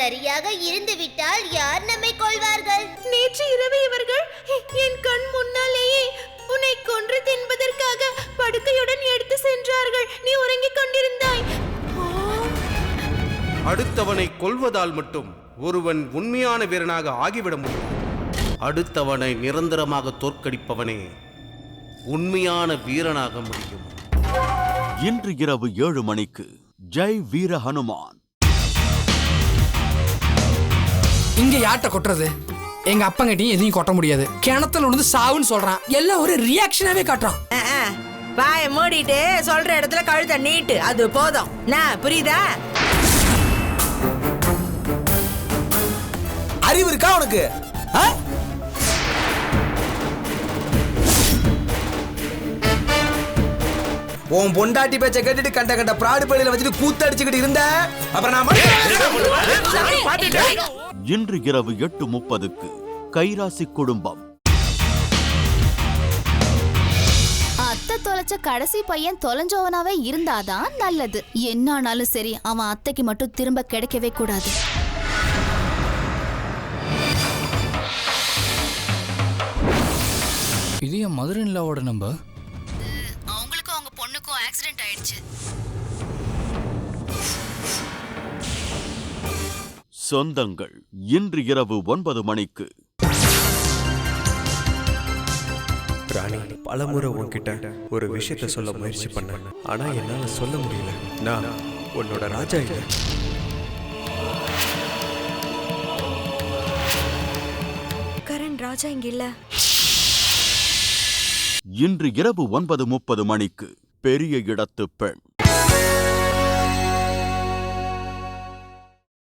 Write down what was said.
சரியாக இருந்துவிட்டால் யார் நம்மை கொள்வார்கள்? நேற்று இரவு இவர்கள் என் கண் முன்னாலேயே உன்னை கொன்று தின்பதற்காக படுக்கையுடன் எடுத்து சென்றார்கள். நீ உறங்கிக் கொண்டிருந்தாய். அடுத்தவனை கொல்வதால் மட்டும் ஒருவன் உண்மையான வீரனாக ஆகிவிட முடியும். அடுத்தவனை நிரந்தரமாக தோற்கடிப்பவனே உண்மையான வீரனாக முடியும். இன்று இரவு 7 மணிக்கு ஜெய் வீர ஹனுமான். இங்க யார்ட்ட கொட்டுறது? எங்க அப்பங்கிட்டையும் எதையும் கொட்ட முடியாது. கிணத்துல விழுந்து சாவுன்னு சொல்றான். எல்லாம் ஒரு ரியாக்ஷனாவே காட்டுறான். வாய மூடிட்டு சொல்ற இடத்துல கழுத்தை நீட்டு, அது போதும். புரியுதா? அறிவு இருக்கா உனக்கு? உன் பொண்டாட்டி பேச்ச கேட்டுட்டு கண்ட கண்ட பிராடு பள்ளியில வச்சுட்டு கூத்தடிச்சுக்கிட்டு இருந்த அப்புறம் இன்று இரவு 8:30க்கு கைராசி குடும்பம். அத்தை தொலைச்ச கடைசி பையன் தொலைஞ்சவனாவே இருந்தாதான் நல்லது. என்னானாலும் சரி, அவன் அத்தைக்கு மட்டும் திரும்ப கிடைக்கவே கூடாது. இது என் மதுரையிலோட நம்பர். அவங்களுக்கும் அவங்க பொண்ணுக்கும் ஆக்சிடென்ட் ஆயிடுச்சு. சொந்தங்கள் இன்று இரவு 9 மணிக்கு. ராணி, பலமுறை உன்கிட்ட ஒரு விஷயத்த சொல்ல முயற்சி பண்ண, ஆனா என்னால சொல்ல முடியல. நான் உன்னோட ராஜா இல்ல. கரண் ராஜா இங்க இல்ல. இன்று இரவு 9:30 மணிக்கு பெரிய இடத்து பெண்.